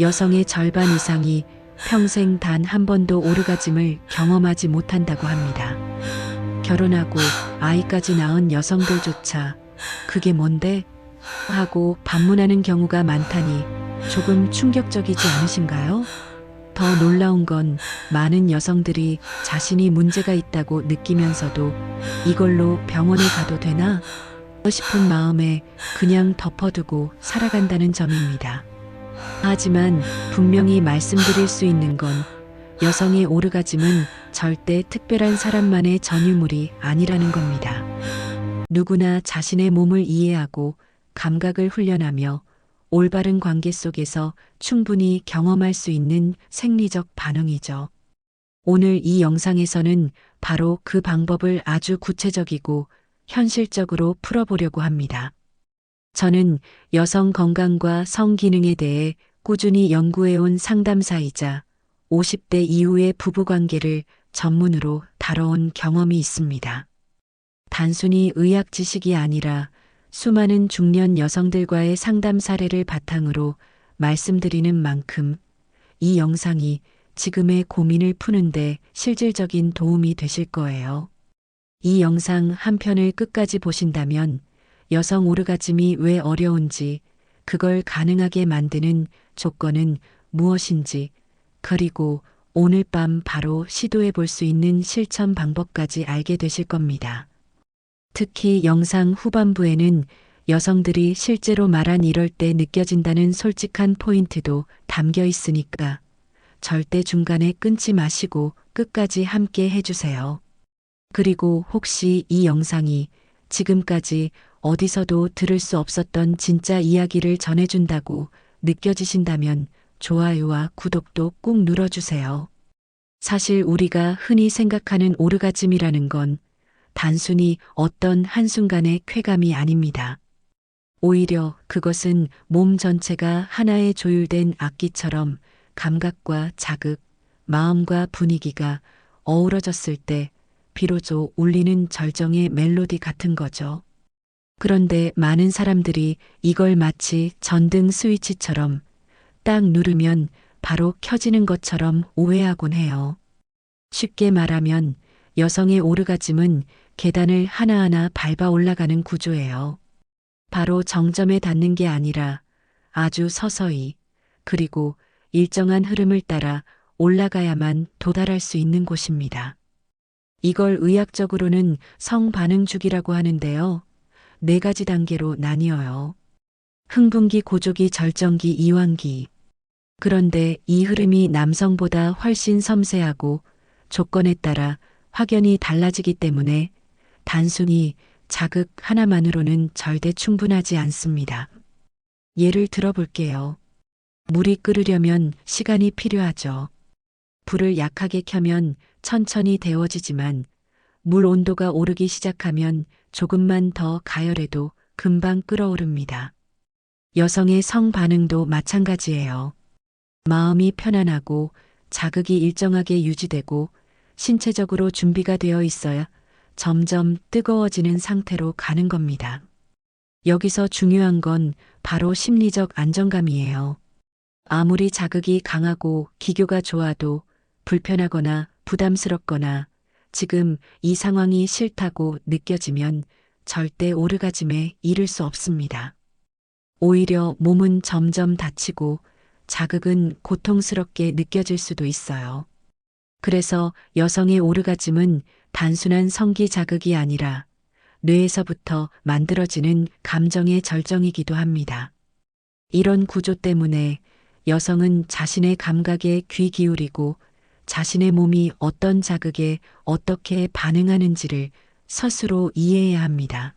여성의 절반 이상이 평생 단 한 번도 오르가즘을 경험하지 못한다고 합니다. 결혼하고 아이까지 낳은 여성들조차 그게 뭔데? 하고 반문하는 경우가 많다니 조금 충격적이지 않으신가요? 더 놀라운 건 많은 여성들이 자신이 문제가 있다고 느끼면서도 이걸로 병원에 가도 되나? 싶은 마음에 그냥 덮어두고 살아간다는 점입니다. 하지만 분명히 말씀드릴 수 있는 건 여성의 오르가즘은 절대 특별한 사람만의 전유물이 아니라는 겁니다. 누구나 자신의 몸을 이해하고 감각을 훈련하며 올바른 관계 속에서 충분히 경험할 수 있는 생리적 반응이죠. 오늘 이 영상에서는 바로 그 방법을 아주 구체적이고 현실적으로 풀어보려고 합니다. 저는 여성 건강과 성기능에 대해 꾸준히 연구해온 상담사이자 50대 이후의 부부관계를 전문으로 다뤄온 경험이 있습니다. 단순히 의학 지식이 아니라 수많은 중년 여성들과의 상담 사례를 바탕으로 말씀드리는 만큼 이 영상이 지금의 고민을 푸는데 실질적인 도움이 되실 거예요. 이 영상 한 편을 끝까지 보신다면 여성 오르가즘이 왜 어려운지, 그걸 가능하게 만드는 조건은 무엇인지, 그리고 오늘 밤 바로 시도해 볼 수 있는 실천 방법까지 알게 되실 겁니다. 특히 영상 후반부에는 여성들이 실제로 말한 이럴 때 느껴진다는 솔직한 포인트도 담겨 있으니까 절대 중간에 끊지 마시고 끝까지 함께 해주세요. 그리고 혹시 이 영상이 지금까지 어디서도 들을 수 없었던 진짜 이야기를 전해준다고 느껴지신다면 좋아요와 구독도 꾹 눌러주세요. 사실 우리가 흔히 생각하는 오르가즘이라는 건 단순히 어떤 한순간의 쾌감이 아닙니다. 오히려 그것은 몸 전체가 하나의 조율된 악기처럼 감각과 자극, 마음과 분위기가 어우러졌을 때 비로소 울리는 절정의 멜로디 같은 거죠. 그런데 많은 사람들이 이걸 마치 전등 스위치처럼 딱 누르면 바로 켜지는 것처럼 오해하곤 해요. 쉽게 말하면 여성의 오르가즘은 계단을 하나하나 밟아 올라가는 구조예요. 바로 정점에 닿는 게 아니라 아주 서서히, 그리고 일정한 흐름을 따라 올라가야만 도달할 수 있는 곳입니다. 이걸 의학적으로는 성반응주기라고 하는데요. 4가지 단계로 나뉘어요. 흥분기, 고조기, 절정기, 이완기. 그런데 이 흐름이 남성보다 훨씬 섬세하고 조건에 따라 확연히 달라지기 때문에 단순히 자극 하나만으로는 절대 충분하지 않습니다. 예를 들어 볼게요. 물이 끓으려면 시간이 필요하죠. 불을 약하게 켜면 천천히 데워지지만 물 온도가 오르기 시작하면 조금만 더 가열해도 금방 끓어오릅니다. 여성의 성 반응도 마찬가지예요. 마음이 편안하고 자극이 일정하게 유지되고 신체적으로 준비가 되어 있어야 점점 뜨거워지는 상태로 가는 겁니다. 여기서 중요한 건 바로 심리적 안정감이에요. 아무리 자극이 강하고 기교가 좋아도 불편하거나 부담스럽거나 지금 이 상황이 싫다고 느껴지면 절대 오르가즘에 이를 수 없습니다. 오히려 몸은 점점 다치고 자극은 고통스럽게 느껴질 수도 있어요. 그래서 여성의 오르가즘은 단순한 성기 자극이 아니라 뇌에서부터 만들어지는 감정의 절정이기도 합니다. 이런 구조 때문에 여성은 자신의 감각에 귀 기울이고 자신의 몸이 어떤 자극에 어떻게 반응하는지를 스스로 이해해야 합니다.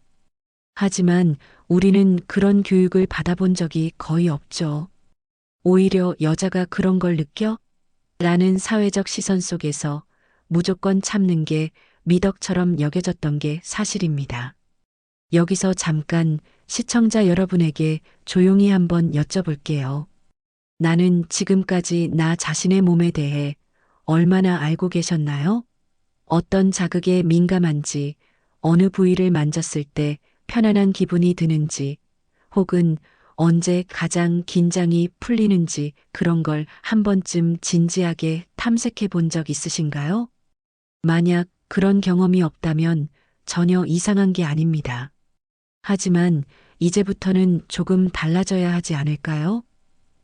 하지만 우리는 그런 교육을 받아본 적이 거의 없죠. 오히려 여자가 그런 걸 느껴? 라는 사회적 시선 속에서 무조건 참는 게 미덕처럼 여겨졌던 게 사실입니다. 여기서 잠깐 시청자 여러분에게 조용히 한번 여쭤볼게요. 나는 지금까지 나 자신의 몸에 대해 얼마나 알고 계셨나요? 어떤 자극에 민감한지, 어느 부위를 만졌을 때 편안한 기분이 드는지, 혹은 언제 가장 긴장이 풀리는지 그런 걸 한 번쯤 진지하게 탐색해 본 적 있으신가요? 만약 그런 경험이 없다면 전혀 이상한 게 아닙니다. 하지만 이제부터는 조금 달라져야 하지 않을까요?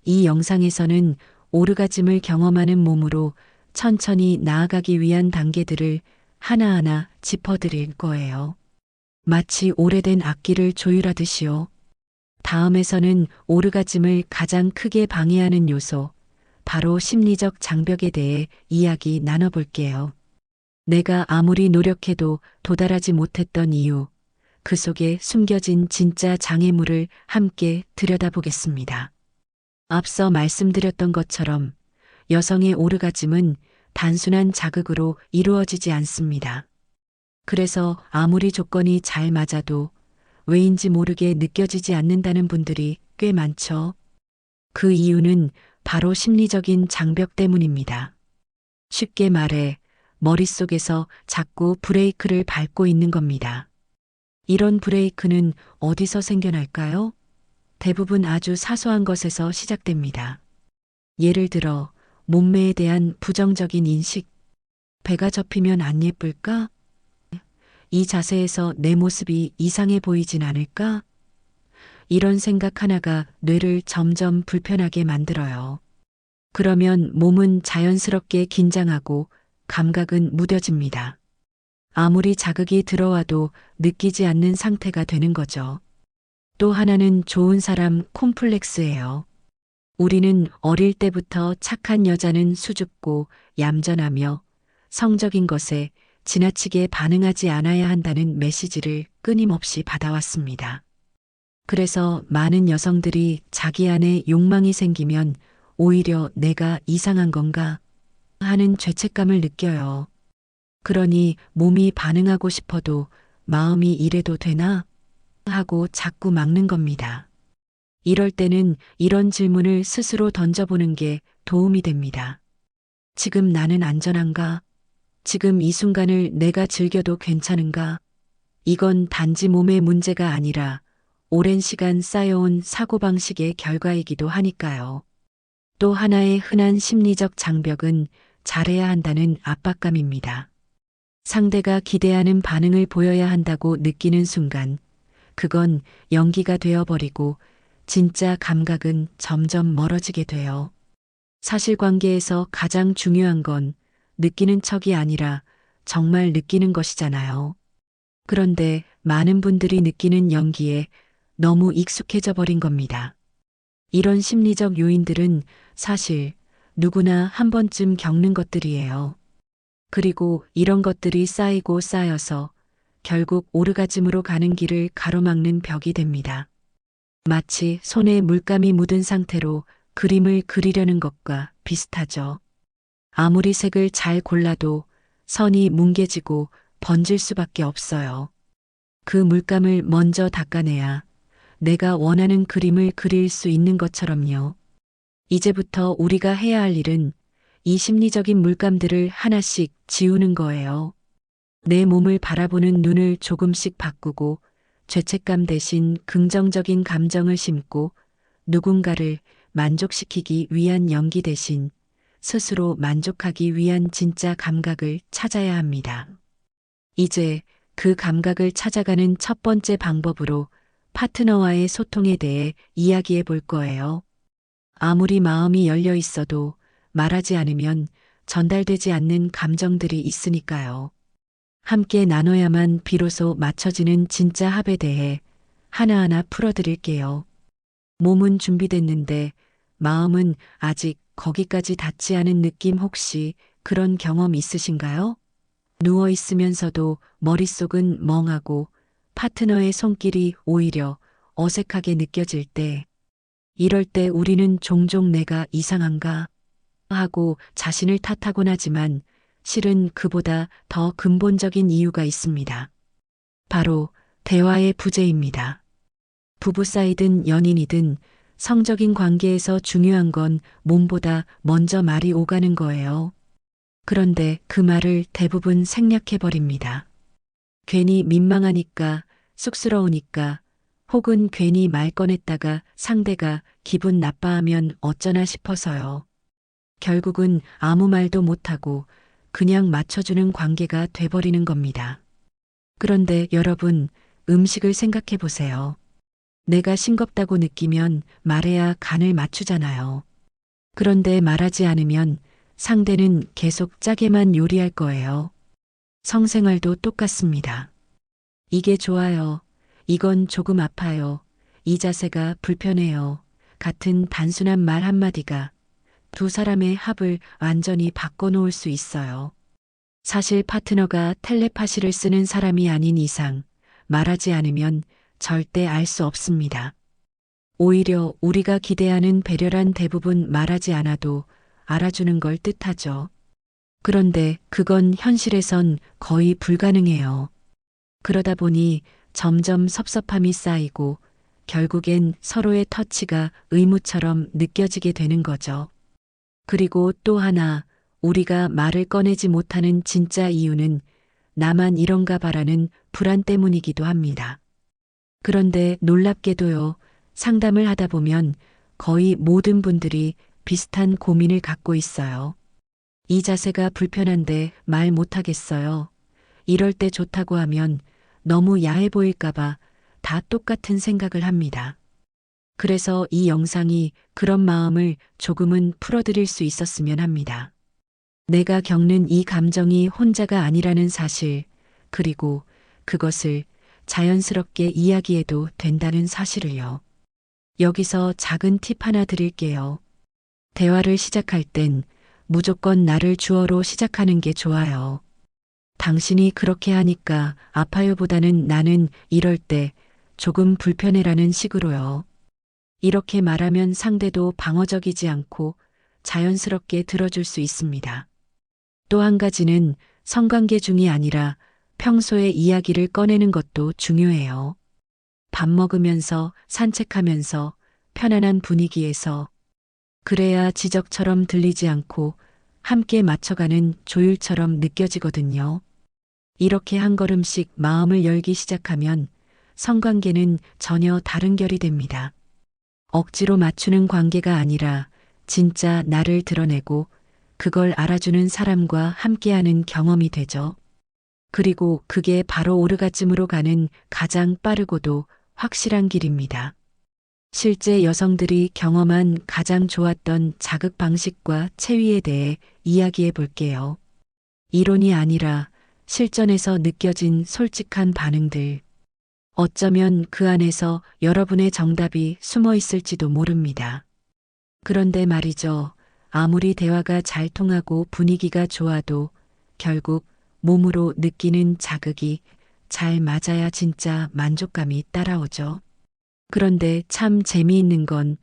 이 영상에서는 오르가즘을 경험하는 몸으로 천천히 나아가기 위한 단계들을 하나하나 짚어드릴 거예요. 마치 오래된 악기를 조율하듯이요. 다음에서는 오르가즘을 가장 크게 방해하는 요소, 바로 심리적 장벽에 대해 이야기 나눠볼게요. 내가 아무리 노력해도 도달하지 못했던 이유, 그 속에 숨겨진 진짜 장애물을 함께 들여다보겠습니다. 앞서 말씀드렸던 것처럼 여성의 오르가즘은 단순한 자극으로 이루어지지 않습니다. 그래서 아무리 조건이 잘 맞아도 왜인지 모르게 느껴지지 않는다는 분들이 꽤 많죠. 그 이유는 바로 심리적인 장벽 때문입니다. 쉽게 말해 머릿속에서 자꾸 브레이크를 밟고 있는 겁니다. 이런 브레이크는 어디서 생겨날까요? 대부분 아주 사소한 것에서 시작됩니다. 예를 들어 몸매에 대한 부정적인 인식, 배가 접히면 안 예쁠까? 이 자세에서 내 모습이 이상해 보이진 않을까? 이런 생각 하나가 뇌를 점점 불편하게 만들어요. 그러면 몸은 자연스럽게 긴장하고 감각은 무뎌집니다. 아무리 자극이 들어와도 느끼지 않는 상태가 되는 거죠. 또 하나는 좋은 사람 콤플렉스예요. 우리는 어릴 때부터 착한 여자는 수줍고 얌전하며 성적인 것에 지나치게 반응하지 않아야 한다는 메시지를 끊임없이 받아왔습니다. 그래서 많은 여성들이 자기 안에 욕망이 생기면 오히려 내가 이상한 건가 하는 죄책감을 느껴요. 그러니 몸이 반응하고 싶어도 마음이 이래도 되나 하고 자꾸 막는 겁니다. 이럴 때는 이런 질문을 스스로 던져보는 게 도움이 됩니다. 지금 나는 안전한가? 지금 이 순간을 내가 즐겨도 괜찮은가? 이건 단지 몸의 문제가 아니라 오랜 시간 쌓여온 사고방식의 결과이기도 하니까요. 또 하나의 흔한 심리적 장벽은 잘해야 한다는 압박감입니다. 상대가 기대하는 반응을 보여야 한다고 느끼는 순간, 그건 연기가 되어버리고 진짜 감각은 점점 멀어지게 돼요. 사실관계에서 가장 중요한 건 느끼는 척이 아니라 정말 느끼는 것이잖아요. 그런데 많은 분들이 느끼는 연기에 너무 익숙해져 버린 겁니다. 이런 심리적 요인들은 사실 누구나 한 번쯤 겪는 것들이에요. 그리고 이런 것들이 쌓이고 쌓여서 결국 오르가즘으로 가는 길을 가로막는 벽이 됩니다. 마치 손에 물감이 묻은 상태로 그림을 그리려는 것과 비슷하죠. 아무리 색을 잘 골라도 선이 뭉개지고 번질 수밖에 없어요. 그 물감을 먼저 닦아내야 내가 원하는 그림을 그릴 수 있는 것처럼요. 이제부터 우리가 해야 할 일은 이 심리적인 물감들을 하나씩 지우는 거예요. 내 몸을 바라보는 눈을 조금씩 바꾸고 죄책감 대신 긍정적인 감정을 심고 누군가를 만족시키기 위한 연기 대신 스스로 만족하기 위한 진짜 감각을 찾아야 합니다. 이제 그 감각을 찾아가는 첫 번째 방법으로 파트너와의 소통에 대해 이야기해 볼 거예요. 아무리 마음이 열려 있어도 말하지 않으면 전달되지 않는 감정들이 있으니까요. 함께 나눠야만 비로소 맞춰지는 진짜 합에 대해 하나하나 풀어드릴게요. 몸은 준비됐는데 마음은 아직 거기까지 닿지 않은 느낌 혹시 그런 경험 있으신가요? 누워 있으면서도 머릿속은 멍하고 파트너의 손길이 오히려 어색하게 느껴질 때, 이럴 때 우리는 종종 내가 이상한가 하고 자신을 탓하곤 하지만 실은 그보다 더 근본적인 이유가 있습니다. 바로 대화의 부재입니다. 부부 사이든 연인이든 성적인 관계에서 중요한 건 몸보다 먼저 말이 오가는 거예요. 그런데 그 말을 대부분 생략해버립니다. 괜히 민망하니까, 쑥스러우니까, 혹은 괜히 말 꺼냈다가 상대가 기분 나빠하면 어쩌나 싶어서요. 결국은 아무 말도 못하고 그냥 맞춰주는 관계가 돼버리는 겁니다. 그런데 여러분, 음식을 생각해 보세요. 내가 싱겁다고 느끼면 말해야 간을 맞추잖아요. 그런데 말하지 않으면 상대는 계속 짜게만 요리할 거예요. 성생활도 똑같습니다. 이게 좋아요. 이건 조금 아파요. 이 자세가 불편해요. 같은 단순한 말 한마디가 두 사람의 합을 완전히 바꿔놓을 수 있어요. 사실 파트너가 텔레파시를 쓰는 사람이 아닌 이상 말하지 않으면 절대 알 수 없습니다. 오히려 우리가 기대하는 배려란 대부분 말하지 않아도 알아주는 걸 뜻하죠. 그런데 그건 현실에선 거의 불가능해요. 그러다 보니 점점 섭섭함이 쌓이고 결국엔 서로의 터치가 의무처럼 느껴지게 되는 거죠. 그리고 또 하나, 우리가 말을 꺼내지 못하는 진짜 이유는 나만 이런가 봐라는 불안 때문이기도 합니다. 그런데 놀랍게도요, 상담을 하다 보면 거의 모든 분들이 비슷한 고민을 갖고 있어요. 이 자세가 불편한데 말 못하겠어요. 이럴 때 좋다고 하면 너무 야해 보일까봐 다 똑같은 생각을 합니다. 그래서 이 영상이 그런 마음을 조금은 풀어드릴 수 있었으면 합니다. 내가 겪는 이 감정이 혼자가 아니라는 사실, 그리고 그것을 자연스럽게 이야기해도 된다는 사실을요. 여기서 작은 팁 하나 드릴게요. 대화를 시작할 땐 무조건 나를 주어로 시작하는 게 좋아요. 당신이 그렇게 하니까 아파요보다는 나는 이럴 때 조금 불편해라는 식으로요. 이렇게 말하면 상대도 방어적이지 않고 자연스럽게 들어줄 수 있습니다. 또 한 가지는 성관계 중이 아니라 평소에 이야기를 꺼내는 것도 중요해요. 밥 먹으면서 산책하면서 편안한 분위기에서, 그래야 지적처럼 들리지 않고 함께 맞춰가는 조율처럼 느껴지거든요. 이렇게 한 걸음씩 마음을 열기 시작하면 성관계는 전혀 다른 결이 됩니다. 억지로 맞추는 관계가 아니라 진짜 나를 드러내고 그걸 알아주는 사람과 함께하는 경험이 되죠. 그리고 그게 바로 오르가즘으로 가는 가장 빠르고도 확실한 길입니다. 실제 여성들이 경험한 가장 좋았던 자극 방식과 체위에 대해 이야기해 볼게요. 이론이 아니라 실전에서 느껴진 솔직한 반응들. 어쩌면 그 안에서 여러분의 정답이 숨어 있을지도 모릅니다. 그런데 말이죠. 아무리 대화가 잘 통하고 분위기가 좋아도 결국 몸으로 느끼는 자극이 잘 맞아야 진짜 만족감이 따라오죠. 그런데 참 재미있는 건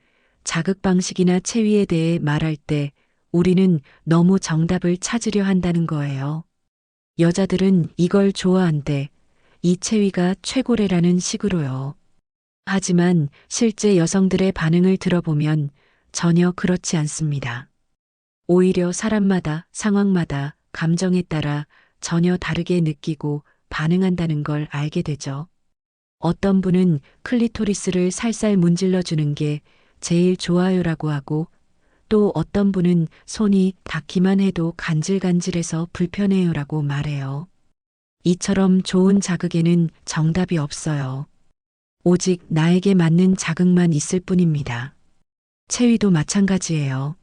자극 방식이나 체위에 대해 말할 때 우리는 너무 정답을 찾으려 한다는 거예요. 여자들은 이걸 좋아한대. 이 체위가 최고래라는 식으로요. 하지만 실제 여성들의 반응을 들어보면 전혀 그렇지 않습니다. 오히려 사람마다, 상황마다, 감정에 따라 전혀 다르게 느끼고 반응한다는 걸 알게 되죠. 어떤 분은 클리토리스를 살살 문질러 주는 게 제일 좋아요라고 하고, 또 어떤 분은 손이 닿기만 해도 간질간질해서 불편해요라고 말해요. 이처럼 좋은 자극에는 정답이 없어요. 오직 나에게 맞는 자극만 있을 뿐입니다. 체위도 마찬가지예요.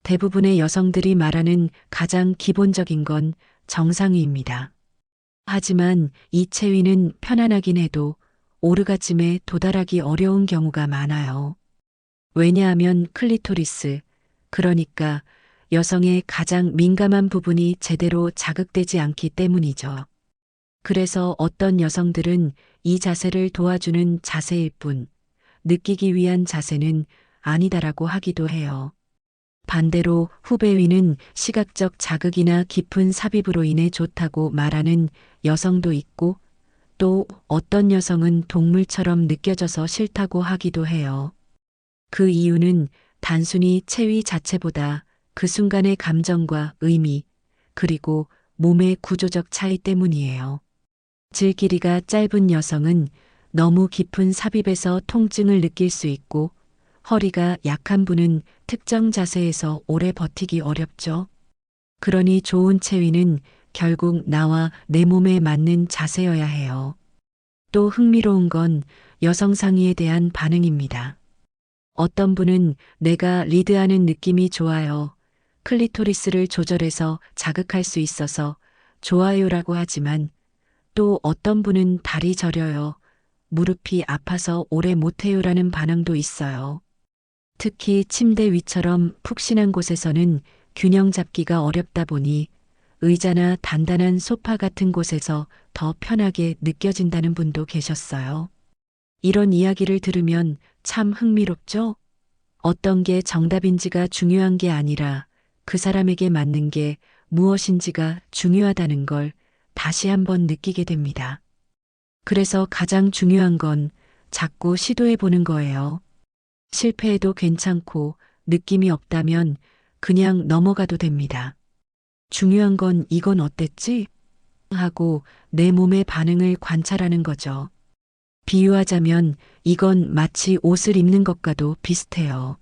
대부분의 여성들이 말하는 가장 기본적인 건 정상위입니다. 하지만 이 체위는 편안하긴 해도 오르가즘에 도달하기 어려운 경우가 많아요. 왜냐하면 클리토리스, 그러니까 여성의 가장 민감한 부분이 제대로 자극되지 않기 때문이죠. 그래서 어떤 여성들은 이 자세를 도와주는 자세일 뿐, 느끼기 위한 자세는 아니다라고 하기도 해요. 반대로 후배 위는 시각적 자극이나 깊은 삽입으로 인해 좋다고 말하는 여성도 있고, 또 어떤 여성은 동물처럼 느껴져서 싫다고 하기도 해요. 그 이유는 단순히 체위 자체보다 그 순간의 감정과 의미, 그리고 몸의 구조적 차이 때문이에요. 질 길이가 짧은 여성은 너무 깊은 삽입에서 통증을 느낄 수 있고 허리가 약한 분은 특정 자세에서 오래 버티기 어렵죠. 그러니 좋은 체위는 결국 나와 내 몸에 맞는 자세여야 해요. 또 흥미로운 건 여성 상의에 대한 반응입니다. 어떤 분은 내가 리드하는 느낌이 좋아요. 클리토리스를 조절해서 자극할 수 있어서 좋아요라고 하지만 또 어떤 분은 다리 저려요. 무릎이 아파서 오래 못해요라는 반응도 있어요. 특히 침대 위처럼 푹신한 곳에서는 균형 잡기가 어렵다 보니 의자나 단단한 소파 같은 곳에서 더 편하게 느껴진다는 분도 계셨어요. 이런 이야기를 들으면 참 흥미롭죠? 어떤 게 정답인지가 중요한 게 아니라 그 사람에게 맞는 게 무엇인지가 중요하다는 걸 다시 한번 느끼게 됩니다. 그래서 가장 중요한 건 자꾸 시도해 보는 거예요. 실패해도 괜찮고 느낌이 없다면 그냥 넘어가도 됩니다. 중요한 건 이건 어땠지? 하고 내 몸의 반응을 관찰하는 거죠. 비유하자면 이건 마치 옷을 입는 것과도 비슷해요.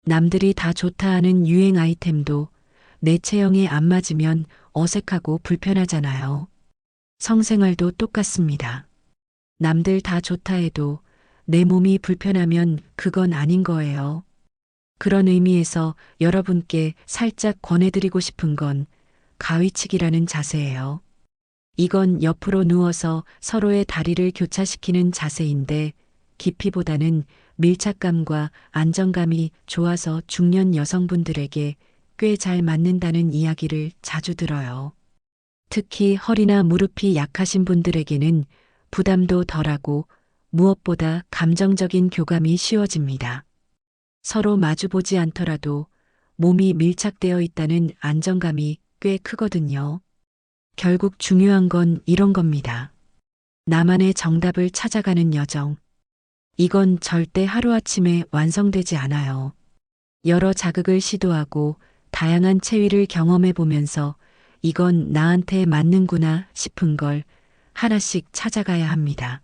남들이 다 좋다 하는 유행 아이템도 내 체형에 안 맞으면 어색하고 불편하잖아요. 성생활도 똑같습니다. 남들 다 좋다 해도 내 몸이 불편하면 그건 아닌 거예요. 그런 의미에서 여러분께 살짝 권해드리고 싶은 건 가위치기라는 자세예요. 이건 옆으로 누워서 서로의 다리를 교차시키는 자세인데 깊이보다는 밀착감과 안정감이 좋아서 중년 여성분들에게 꽤 잘 맞는다는 이야기를 자주 들어요. 특히 허리나 무릎이 약하신 분들에게는 부담도 덜하고 무엇보다 감정적인 교감이 쉬워집니다. 서로 마주보지 않더라도 몸이 밀착되어 있다는 안정감이 꽤 크거든요. 결국 중요한 건 이런 겁니다. 나만의 정답을 찾아가는 여정. 이건 절대 하루아침에 완성되지 않아요. 여러 자극을 시도하고 다양한 체위를 경험해 보면서 이건 나한테 맞는구나 싶은 걸 하나씩 찾아가야 합니다.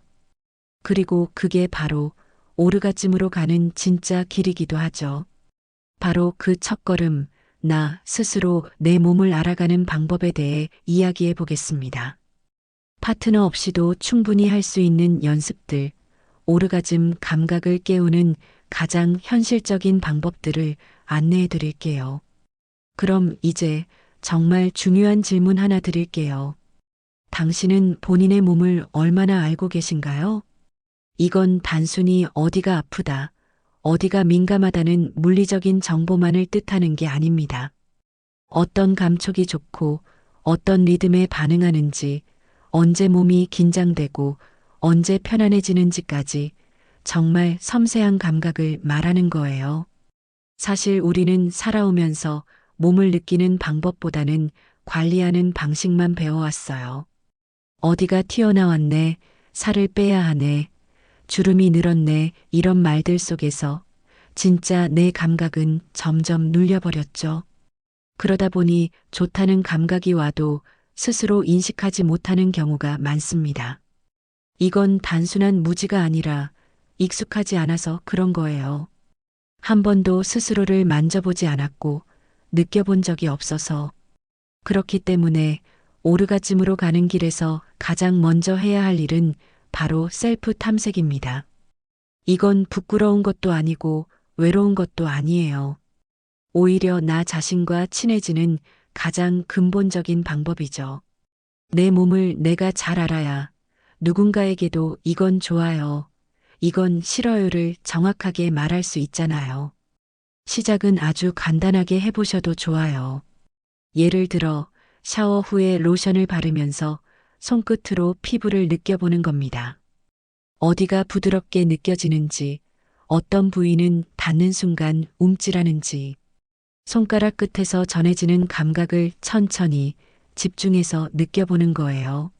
그리고 그게 바로 오르가즘으로 가는 진짜 길이기도 하죠. 바로 그 첫걸음, 나 스스로 내 몸을 알아가는 방법에 대해 이야기해 보겠습니다. 파트너 없이도 충분히 할 수 있는 연습들, 오르가즘 감각을 깨우는 가장 현실적인 방법들을 안내해 드릴게요. 그럼 이제 정말 중요한 질문 하나 드릴게요. 당신은 본인의 몸을 얼마나 알고 계신가요? 이건 단순히 어디가 아프다, 어디가 민감하다는 물리적인 정보만을 뜻하는 게 아닙니다. 어떤 감촉이 좋고 어떤 리듬에 반응하는지, 언제 몸이 긴장되고 언제 편안해지는지까지 정말 섬세한 감각을 말하는 거예요. 사실 우리는 살아오면서 몸을 느끼는 방법보다는 관리하는 방식만 배워왔어요. 어디가 튀어나왔네, 살을 빼야 하네, 주름이 늘었네, 이런 말들 속에서 진짜 내 감각은 점점 눌려버렸죠. 그러다 보니 좋다는 감각이 와도 스스로 인식하지 못하는 경우가 많습니다. 이건 단순한 무지가 아니라 익숙하지 않아서 그런 거예요. 한 번도 스스로를 만져보지 않았고 느껴본 적이 없어서 그렇기 때문에 오르가즘으로 가는 길에서 가장 먼저 해야 할 일은 바로 셀프 탐색입니다. 이건 부끄러운 것도 아니고 외로운 것도 아니에요. 오히려 나 자신과 친해지는 가장 근본적인 방법이죠. 내 몸을 내가 잘 알아야 누군가에게도 이건 좋아요, 이건 싫어요를 정확하게 말할 수 있잖아요. 시작은 아주 간단하게 해보셔도 좋아요. 예를 들어 샤워 후에 로션을 바르면서 손끝으로 피부를 느껴보는 겁니다. 어디가 부드럽게 느껴지는지, 어떤 부위는 닿는 순간 움찔하는지, 손가락 끝에서 전해지는 감각을 천천히 집중해서 느껴보는 거예요.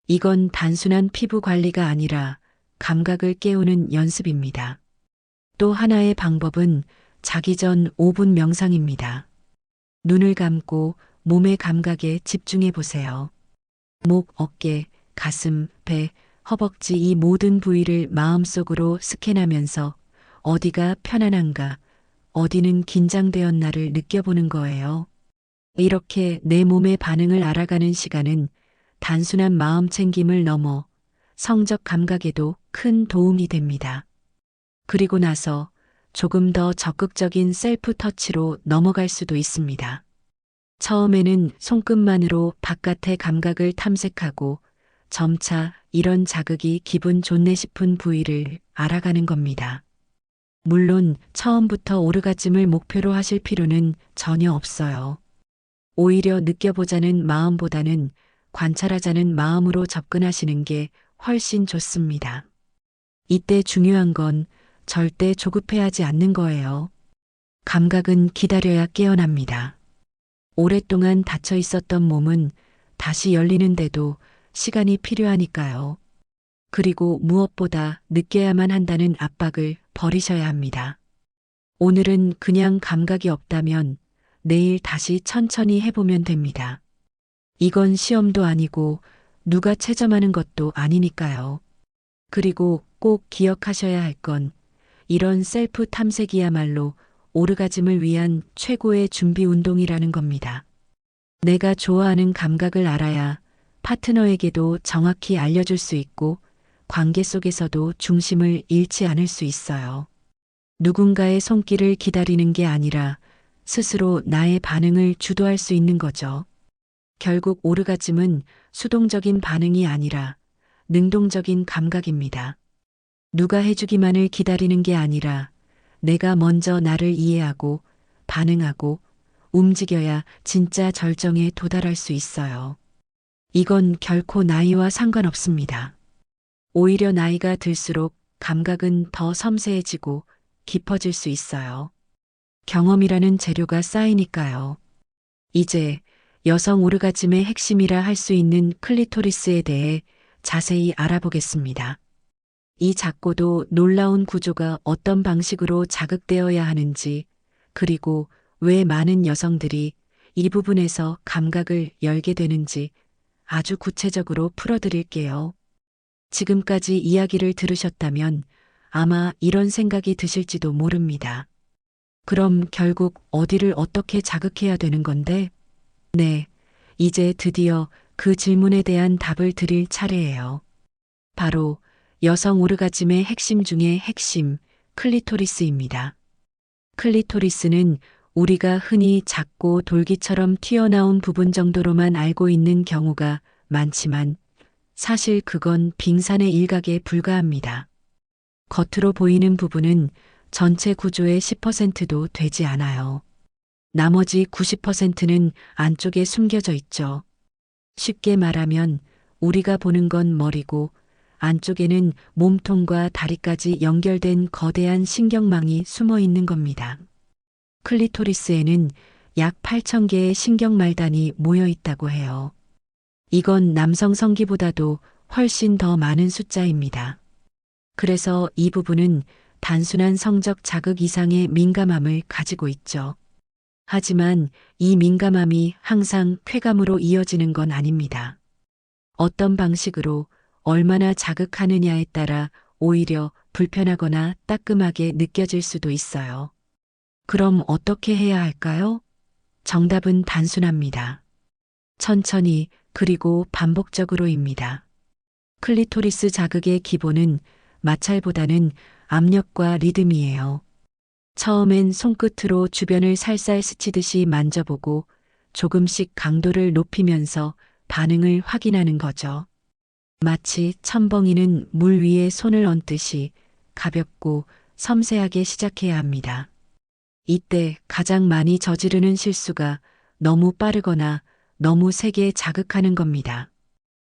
이건 단순한 피부 관리가 아니라 감각을 깨우는 연습입니다. 또 하나의 방법은 자기 전 5분 명상입니다. 눈을 감고 몸의 감각에 집중해 보세요. 목, 어깨, 가슴, 배, 허벅지 이 모든 부위를 마음속으로 스캔하면서 어디가 편안한가, 어디는 긴장되었나를 느껴보는 거예요. 이렇게 내 몸의 반응을 알아가는 시간은 단순한 마음 챙김을 넘어 성적 감각에도 큰 도움이 됩니다. 그리고 나서 조금 더 적극적인 셀프 터치로 넘어갈 수도 있습니다. 처음에는 손끝만으로 바깥의 감각을 탐색하고 점차 이런 자극이 기분 좋네 싶은 부위를 알아가는 겁니다. 물론 처음부터 오르가즘을 목표로 하실 필요는 전혀 없어요. 오히려 느껴보자는 마음보다는 관찰하자는 마음으로 접근하시는 게 훨씬 좋습니다. 이때 중요한 건 절대 조급해하지 않는 거예요. 감각은 기다려야 깨어납니다. 오랫동안 닫혀 있었던 몸은 다시 열리는데도 시간이 필요하니까요. 그리고 무엇보다 느껴야만 한다는 압박을 버리셔야 합니다. 오늘은 그냥 감각이 없다면 내일 다시 천천히 해보면 됩니다. 이건 시험도 아니고 누가 채점하는 것도 아니니까요. 그리고 꼭 기억하셔야 할 건 이런 셀프 탐색이야말로 오르가즘을 위한 최고의 준비 운동이라는 겁니다. 내가 좋아하는 감각을 알아야 파트너에게도 정확히 알려줄 수 있고 관계 속에서도 중심을 잃지 않을 수 있어요. 누군가의 손길을 기다리는 게 아니라 스스로 나의 반응을 주도할 수 있는 거죠. 결국 오르가즘은 수동적인 반응이 아니라 능동적인 감각입니다. 누가 해주기만을 기다리는 게 아니라 내가 먼저 나를 이해하고 반응하고 움직여야 진짜 절정에 도달할 수 있어요. 이건 결코 나이와 상관없습니다. 오히려 나이가 들수록 감각은 더 섬세해지고 깊어질 수 있어요. 경험이라는 재료가 쌓이니까요. 이제 여성 오르가즘의 핵심이라 할 수 있는 클리토리스에 대해 자세히 알아보겠습니다. 이 작고도 놀라운 구조가 어떤 방식으로 자극되어야 하는지, 그리고 왜 많은 여성들이 이 부분에서 감각을 열게 되는지 아주 구체적으로 풀어드릴게요. 지금까지 이야기를 들으셨다면 아마 이런 생각이 드실지도 모릅니다. 그럼 결국 어디를 어떻게 자극해야 되는 건데? 네, 이제 드디어 그 질문에 대한 답을 드릴 차례예요. 바로 여성 오르가즘의 핵심 중의 핵심, 클리토리스입니다. 클리토리스는 우리가 흔히 작고 돌기처럼 튀어나온 부분 정도로만 알고 있는 경우가 많지만 사실 그건 빙산의 일각에 불과합니다. 겉으로 보이는 부분은 전체 구조의 10%도 되지 않아요. 나머지 90%는 안쪽에 숨겨져 있죠. 쉽게 말하면 우리가 보는 건 머리고 안쪽에는 몸통과 다리까지 연결된 거대한 신경망이 숨어 있는 겁니다. 클리토리스에는 약 8,000개의 신경말단이 모여 있다고 해요. 이건 남성 성기보다도 훨씬 더 많은 숫자입니다. 그래서 이 부분은 단순한 성적 자극 이상의 민감함을 가지고 있죠. 하지만 이 민감함이 항상 쾌감으로 이어지는 건 아닙니다. 어떤 방식으로 얼마나 자극하느냐에 따라 오히려 불편하거나 따끔하게 느껴질 수도 있어요. 그럼 어떻게 해야 할까요? 정답은 단순합니다. 천천히 그리고 반복적으로입니다. 클리토리스 자극의 기본은 마찰보다는 압력과 리듬이에요. 처음엔 손끝으로 주변을 살살 스치듯이 만져보고 조금씩 강도를 높이면서 반응을 확인하는 거죠. 마치 첨벙이는 물 위에 손을 얹듯이 가볍고 섬세하게 시작해야 합니다. 이때 가장 많이 저지르는 실수가 너무 빠르거나 너무 세게 자극하는 겁니다.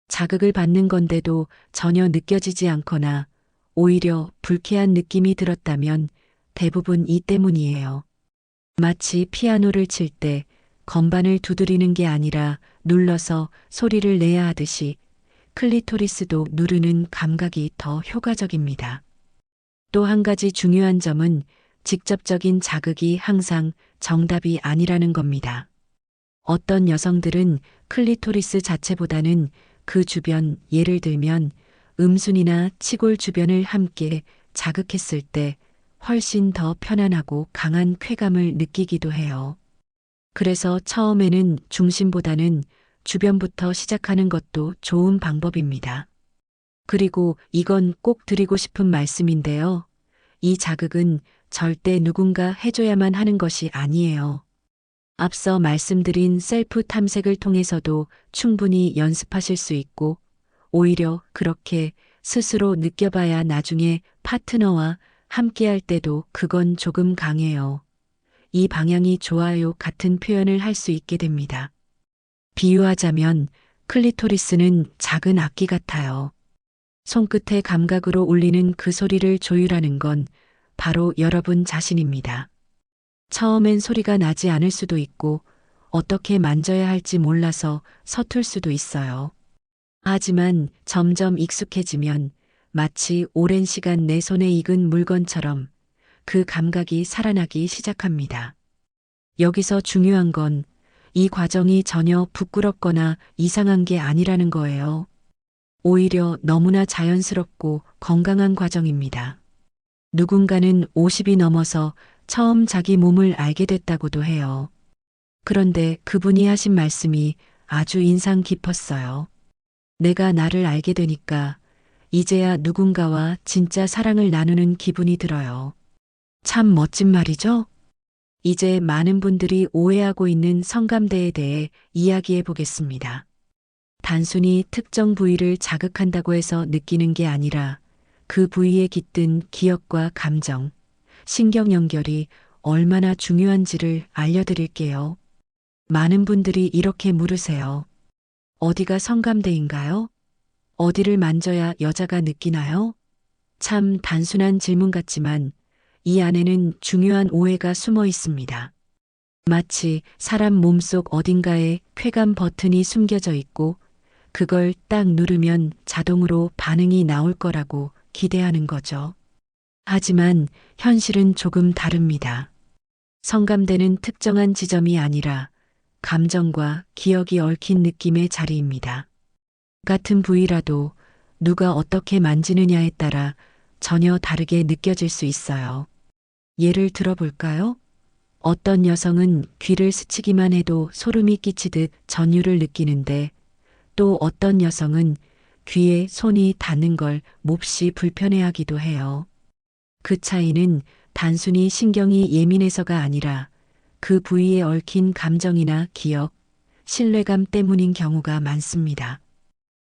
자극을 받는 건데도 전혀 느껴지지 않거나 오히려 불쾌한 느낌이 들었다면 대부분 이 때문이에요. 마치 피아노를 칠 때 건반을 두드리는 게 아니라 눌러서 소리를 내야 하듯이 클리토리스도 누르는 감각이 더 효과적입니다. 또 한 가지 중요한 점은 직접적인 자극이 항상 정답이 아니라는 겁니다. 어떤 여성들은 클리토리스 자체보다는 그 주변, 예를 들면 음순이나 치골 주변을 함께 자극했을 때 훨씬 더 편안하고 강한 쾌감을 느끼기도 해요. 그래서 처음에는 중심보다는 주변부터 시작하는 것도 좋은 방법입니다. 그리고 이건 꼭 드리고 싶은 말씀인데요. 이 자극은 절대 누군가 해줘야만 하는 것이 아니에요. 앞서 말씀드린 셀프 탐색을 통해서도 충분히 연습하실 수 있고, 오히려 그렇게 스스로 느껴봐야 나중에 파트너와 함께할 때도 그건 조금 강해요. 이 방향이 좋아요 같은 표현을 할 수 있게 됩니다. 비유하자면 클리토리스는 작은 악기 같아요. 손끝의 감각으로 울리는 그 소리를 조율하는 건 바로 여러분 자신입니다. 처음엔 소리가 나지 않을 수도 있고 어떻게 만져야 할지 몰라서 서툴 수도 있어요. 하지만 점점 익숙해지면 마치 오랜 시간 내 손에 익은 물건처럼 그 감각이 살아나기 시작합니다. 여기서 중요한 건 이 과정이 전혀 부끄럽거나 이상한 게 아니라는 거예요. 오히려 너무나 자연스럽고 건강한 과정입니다. 누군가는 50이 넘어서 처음 자기 몸을 알게 됐다고도 해요. 그런데 그분이 하신 말씀이 아주 인상 깊었어요. 내가 나를 알게 되니까 이제야 누군가와 진짜 사랑을 나누는 기분이 들어요. 참 멋진 말이죠? 이제 많은 분들이 오해하고 있는 성감대에 대해 이야기해 보겠습니다. 단순히 특정 부위를 자극한다고 해서 느끼는 게 아니라 그 부위에 깃든 기억과 감정, 신경 연결이 얼마나 중요한지를 알려드릴게요. 많은 분들이 이렇게 물으세요. 어디가 성감대인가요? 어디를 만져야 여자가 느끼나요? 참 단순한 질문 같지만 이 안에는 중요한 오해가 숨어 있습니다. 마치 사람 몸속 어딘가에 쾌감 버튼이 숨겨져 있고 그걸 딱 누르면 자동으로 반응이 나올 거라고 기대하는 거죠. 하지만 현실은 조금 다릅니다. 성감대는 특정한 지점이 아니라 감정과 기억이 얽힌 느낌의 자리입니다. 같은 부위라도 누가 어떻게 만지느냐에 따라 전혀 다르게 느껴질 수 있어요. 예를 들어볼까요? 어떤 여성은 귀를 스치기만 해도 소름이 끼치듯 전율을 느끼는데 또 어떤 여성은 귀에 손이 닿는 걸 몹시 불편해하기도 해요. 그 차이는 단순히 신경이 예민해서가 아니라 그 부위에 얽힌 감정이나 기억, 신뢰감 때문인 경우가 많습니다.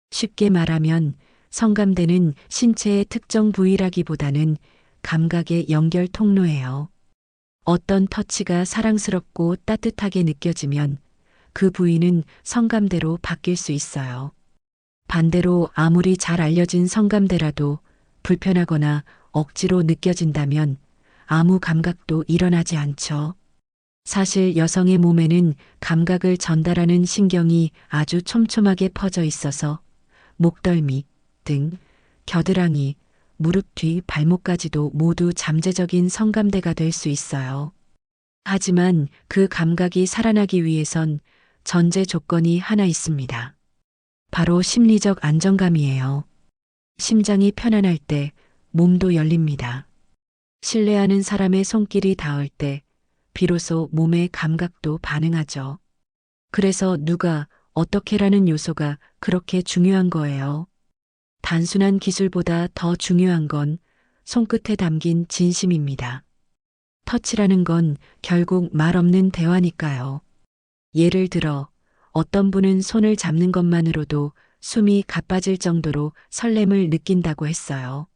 쉽게 말하면 성감대는 신체의 특정 부위라기보다는 감각의 연결 통로예요. 어떤 터치가 사랑스럽고 따뜻하게 느껴지면 그 부위는 성감대로 바뀔 수 있어요. 반대로 아무리 잘 알려진 성감대라도 불편하거나 억지로 느껴진다면 아무 감각도 일어나지 않죠. 사실 여성의 몸에는 감각을 전달하는 신경이 아주 촘촘하게 퍼져 있어서 목덜미, 등, 겨드랑이, 무릎 뒤 발목까지도 모두 잠재적인 성감대가 될 수 있어요. 하지만 그 감각이 살아나기 위해선 전제 조건이 하나 있습니다. 바로 심리적 안정감이에요. 심장이 편안할 때 몸도 열립니다. 신뢰하는 사람의 손길이 닿을 때 비로소 몸의 감각도 반응하죠. 그래서 누가 어떻게라는 요소가 그렇게 중요한 거예요. 단순한 기술보다 더 중요한 건 손끝에 담긴 진심입니다. 터치라는 건 결국 말 없는 대화니까요. 예를 들어 어떤 분은 손을 잡는 것만으로도 숨이 가빠질 정도로 설렘을 느낀다고 했어요.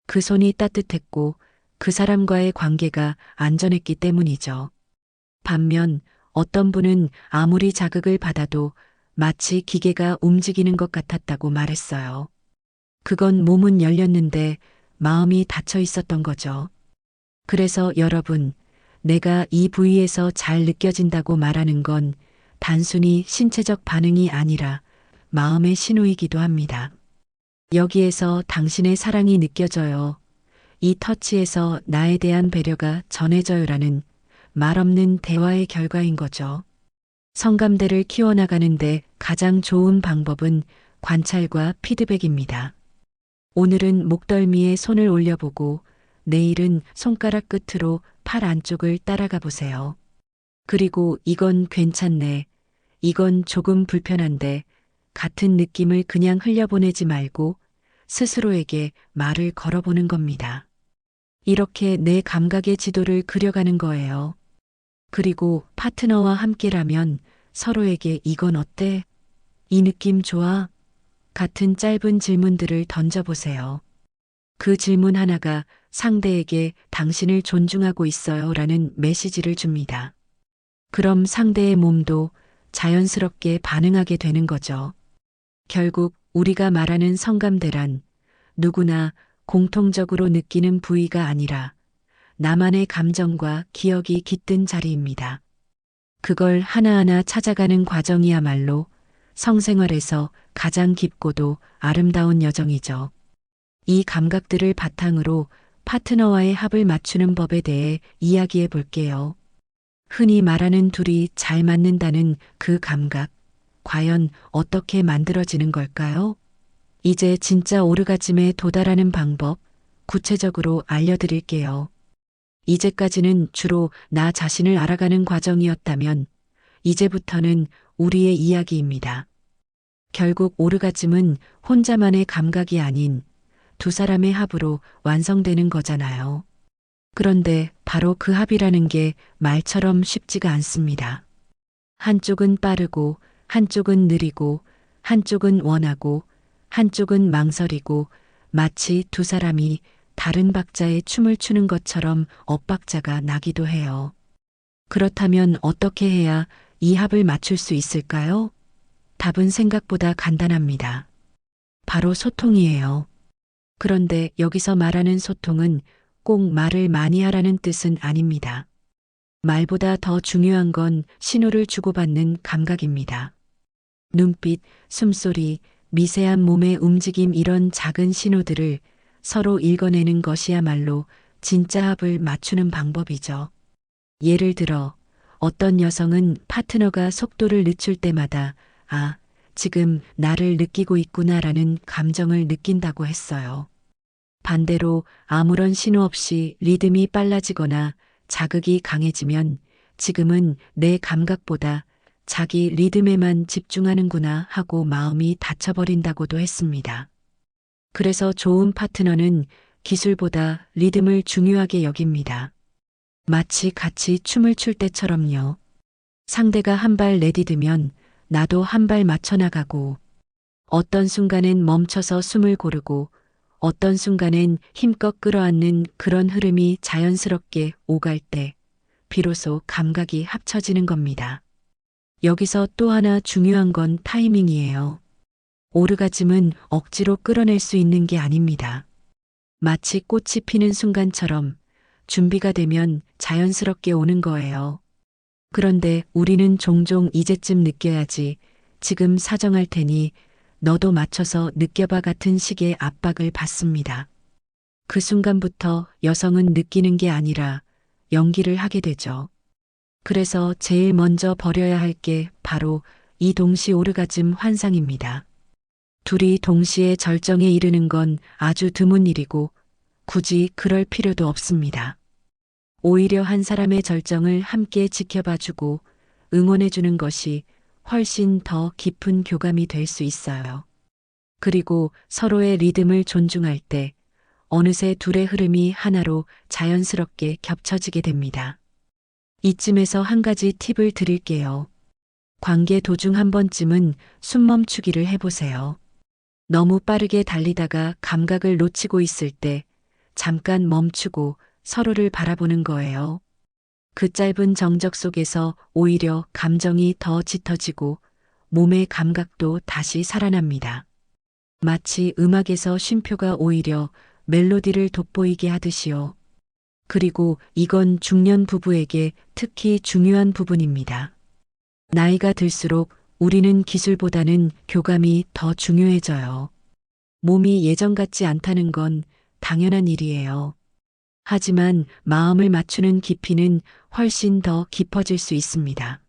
그 손이 따뜻했고 그 사람과의 관계가 안전했기 때문이죠. 반면 어떤 분은 아무리 자극을 받아도 마치 기계가 움직이는 것 같았다고 말했어요. 그건 몸은 열렸는데 마음이 닫혀 있었던 거죠. 그래서 여러분, 내가 이 부위에서 잘 느껴진다고 말하는 건 단순히 신체적 반응이 아니라 마음의 신호이기도 합니다. 여기에서 당신의 사랑이 느껴져요. 이 터치에서 나에 대한 배려가 전해져요라는 말 없는 대화의 결과인 거죠. 성감대를 키워나가는데 가장 좋은 방법은 관찰과 피드백입니다. 오늘은 목덜미에 손을 올려보고 내일은 손가락 끝으로 팔 안쪽을 따라가 보세요. 그리고 이건 괜찮네. 이건 조금 불편한데 같은 느낌을 그냥 흘려보내지 말고 스스로에게 말을 걸어보는 겁니다. 이렇게 내 감각의 지도를 그려가는 거예요. 그리고 파트너와 함께라면 서로에게 이건 어때? 이 느낌 좋아? 같은 짧은 질문들을 던져보세요. 그 질문 하나가 상대에게 당신을 존중하고 있어요 라는 메시지를 줍니다. 그럼 상대의 몸도 자연스럽게 반응하게 되는 거죠. 결국 우리가 말하는 성감대란 누구나 공통적으로 느끼는 부위가 아니라 나만의 감정과 기억이 깃든 자리입니다. 그걸 하나하나 찾아가는 과정이야말로 성생활에서 가장 깊고도 아름다운 여정이죠. 이 감각들을 바탕으로 파트너와의 합을 맞추는 법에 대해 이야기해 볼게요. 흔히 말하는 둘이 잘 맞는다는 그 감각, 과연 어떻게 만들어지는 걸까요? 이제 진짜 오르가즘에 도달하는 방법, 구체적으로 알려드릴게요. 이제까지는 주로 나 자신을 알아가는 과정이었다면, 이제부터는 우리의 이야기입니다. 결국 오르가즘은 혼자만의 감각이 아닌 두 사람의 합으로 완성되는 거잖아요. 그런데 바로 그 합이라는 게 말처럼 쉽지가 않습니다. 한쪽은 빠르고, 한쪽은 느리고, 한쪽은 원하고, 한쪽은 망설이고, 마치 두 사람이 다른 박자에 춤을 추는 것처럼 엇박자가 나기도 해요. 그렇다면 어떻게 해야 이 합을 맞출 수 있을까요? 답은 생각보다 간단합니다. 바로 소통이에요. 그런데 여기서 말하는 소통은 꼭 말을 많이 하라는 뜻은 아닙니다. 말보다 더 중요한 건 신호를 주고받는 감각입니다. 눈빛, 숨소리, 미세한 몸의 움직임 이런 작은 신호들을 서로 읽어내는 것이야말로 진짜 합을 맞추는 방법이죠. 예를 들어 어떤 여성은 파트너가 속도를 늦출 때마다 아, 지금 나를 느끼고 있구나라는 감정을 느낀다고 했어요. 반대로 아무런 신호 없이 리듬이 빨라지거나 자극이 강해지면 지금은 내 감각보다 자기 리듬에만 집중하는구나 하고 마음이 닫혀버린다고도 했습니다. 그래서 좋은 파트너는 기술보다 리듬을 중요하게 여깁니다. 마치 같이 춤을 출 때처럼요. 상대가 한 발 내디디면 나도 한 발 맞춰 나가고 어떤 순간엔 멈춰서 숨을 고르고 어떤 순간엔 힘껏 끌어안는 그런 흐름이 자연스럽게 오갈 때 비로소 감각이 합쳐지는 겁니다. 여기서 또 하나 중요한 건 타이밍이에요. 오르가즘은 억지로 끌어낼 수 있는 게 아닙니다. 마치 꽃이 피는 순간처럼 준비가 되면 자연스럽게 오는 거예요. 그런데 우리는 종종 이제쯤 느껴야지, 지금 사정할 테니 너도 맞춰서 느껴봐 같은 식의 압박을 받습니다. 그 순간부터 여성은 느끼는 게 아니라 연기를 하게 되죠. 그래서 제일 먼저 버려야 할 게 바로 이 동시 오르가즘 환상입니다. 둘이 동시에 절정에 이르는 건 아주 드문 일이고 굳이 그럴 필요도 없습니다. 오히려 한 사람의 절정을 함께 지켜봐주고 응원해주는 것이 훨씬 더 깊은 교감이 될 수 있어요. 그리고 서로의 리듬을 존중할 때 어느새 둘의 흐름이 하나로 자연스럽게 겹쳐지게 됩니다. 이쯤에서 한 가지 팁을 드릴게요. 관계 도중 한 번쯤은 숨 멈추기를 해보세요. 너무 빠르게 달리다가 감각을 놓치고 있을 때 잠깐 멈추고 서로를 바라보는 거예요. 그 짧은 정적 속에서 오히려 감정이 더 짙어지고 몸의 감각도 다시 살아납니다. 마치 음악에서 쉼표가 오히려 멜로디를 돋보이게 하듯이요. 그리고 이건 중년 부부에게 특히 중요한 부분입니다. 나이가 들수록 우리는 기술보다는 교감이 더 중요해져요. 몸이 예전 같지 않다는 건 당연한 일이에요. 하지만 마음을 맞추는 깊이는 훨씬 더 깊어질 수 있습니다.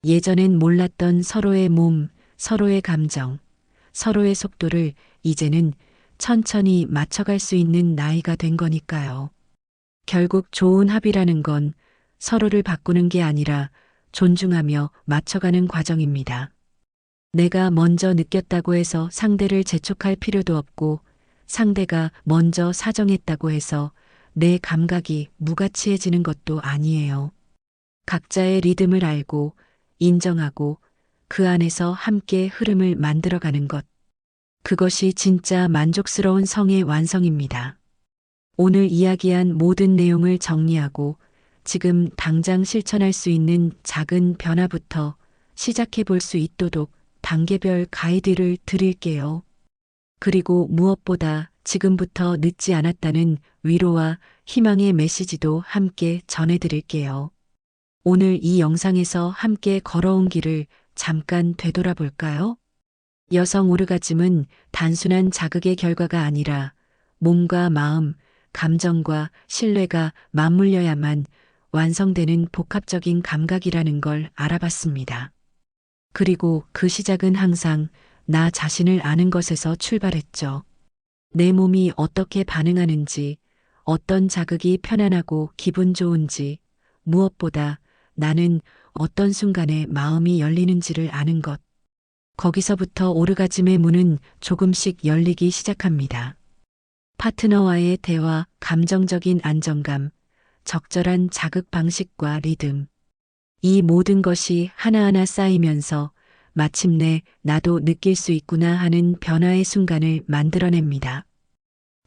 예전엔 몰랐던 서로의 몸, 서로의 감정, 서로의 속도를 이제는 천천히 맞춰갈 수 있는 나이가 된 거니까요. 결국 좋은 합의라는 건 서로를 바꾸는 게 아니라 존중하며 맞춰가는 과정입니다. 내가 먼저 느꼈다고 해서 상대를 재촉할 필요도 없고 상대가 먼저 사정했다고 해서 내 감각이 무가치해지는 것도 아니에요. 각자의 리듬을 알고 인정하고 그 안에서 함께 흐름을 만들어가는 것. 그것이 진짜 만족스러운 성의 완성입니다. 오늘 이야기한 모든 내용을 정리하고 지금 당장 실천할 수 있는 작은 변화부터 시작해 볼 수 있도록 단계별 가이드를 드릴게요. 그리고 무엇보다 지금부터 늦지 않았다는 위로와 희망의 메시지도 함께 전해드릴게요. 오늘 이 영상에서 함께 걸어온 길을 잠깐 되돌아볼까요? 여성 오르가즘은 단순한 자극의 결과가 아니라 몸과 마음, 감정과 신뢰가 맞물려야만 완성되는 복합적인 감각이라는 걸 알아봤습니다. 그리고 그 시작은 항상 나 자신을 아는 것에서 출발했죠. 내 몸이 어떻게 반응하는지, 어떤 자극이 편안하고 기분 좋은지, 무엇보다 나는 어떤 순간에 마음이 열리는지를 아는 것. 거기서부터 오르가즘의 문은 조금씩 열리기 시작합니다. 파트너와의 대화, 감정적인 안정감, 적절한 자극 방식과 리듬. 이 모든 것이 하나하나 쌓이면서 마침내 나도 느낄 수 있구나 하는 변화의 순간을 만들어냅니다.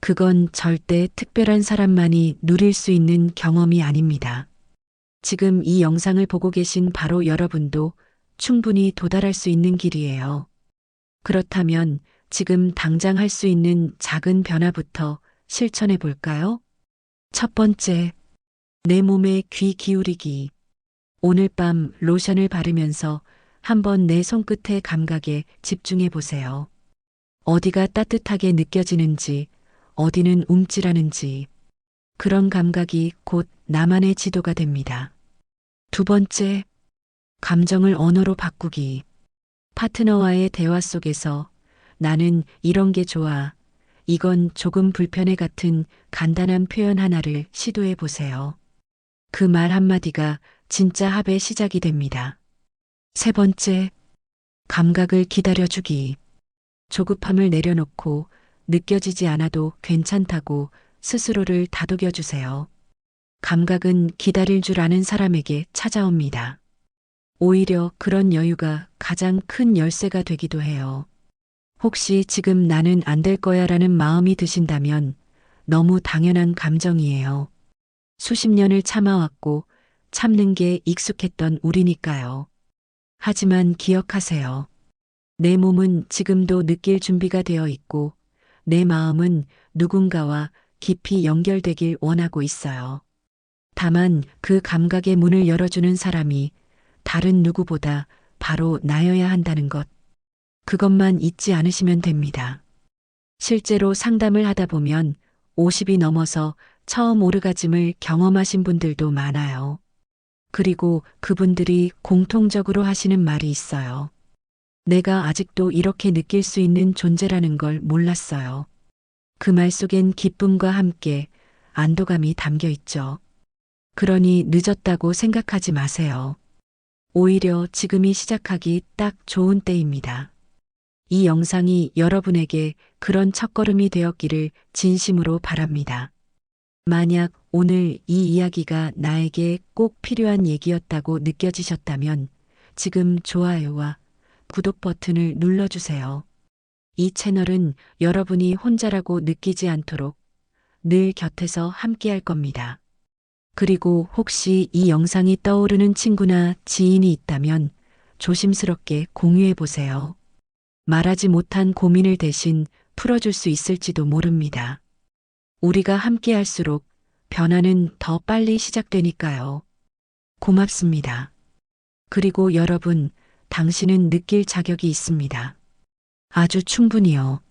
그건 절대 특별한 사람만이 누릴 수 있는 경험이 아닙니다. 지금 이 영상을 보고 계신 바로 여러분도 충분히 도달할 수 있는 길이에요. 그렇다면 지금 당장 할 수 있는 작은 변화부터 실천해 볼까요? 첫 번째, 내 몸에 귀 기울이기. 오늘 밤 로션을 바르면서 한번 내 손끝의 감각에 집중해 보세요. 어디가 따뜻하게 느껴지는지, 어디는 움찔하는지, 그런 감각이 곧 나만의 지도가 됩니다. 두 번째, 감정을 언어로 바꾸기. 파트너와의 대화 속에서 나는 이런 게 좋아, 이건 조금 불편해 같은 간단한 표현 하나를 시도해 보세요. 그 말 한마디가 진짜 합의 시작이 됩니다. 세 번째, 감각을 기다려주기. 조급함을 내려놓고 느껴지지 않아도 괜찮다고 스스로를 다독여주세요. 감각은 기다릴 줄 아는 사람에게 찾아옵니다. 오히려 그런 여유가 가장 큰 열쇠가 되기도 해요. 혹시 지금 나는 안 될 거야 라는 마음이 드신다면 너무 당연한 감정이에요. 수십 년을 참아왔고 참는 게 익숙했던 우리니까요. 하지만 기억하세요. 내 몸은 지금도 느낄 준비가 되어 있고 내 마음은 누군가와 깊이 연결되길 원하고 있어요. 다만 그 감각의 문을 열어주는 사람이 다른 누구보다 바로 나여야 한다는 것. 그것만 잊지 않으시면 됩니다. 실제로 상담을 하다 보면 50이 넘어서 처음 오르가즘을 경험하신 분들도 많아요. 그리고 그분들이 공통적으로 하시는 말이 있어요. 내가 아직도 이렇게 느낄 수 있는 존재라는 걸 몰랐어요. 그 말 속엔 기쁨과 함께 안도감이 담겨 있죠. 그러니 늦었다고 생각하지 마세요. 오히려 지금이 시작하기 딱 좋은 때입니다. 이 영상이 여러분에게 그런 첫걸음이 되었기를 진심으로 바랍니다. 만약 오늘 이 이야기가 나에게 꼭 필요한 얘기였다고 느껴지셨다면 지금 좋아요와 구독 버튼을 눌러주세요. 이 채널은 여러분이 혼자라고 느끼지 않도록 늘 곁에서 함께할 겁니다. 그리고 혹시 이 영상이 떠오르는 친구나 지인이 있다면 조심스럽게 공유해 보세요. 말하지 못한 고민을 대신 풀어줄 수 있을지도 모릅니다. 우리가 함께할수록 변화는 더 빨리 시작되니까요. 고맙습니다. 그리고 여러분, 당신은 느낄 자격이 있습니다. 아주 충분히요.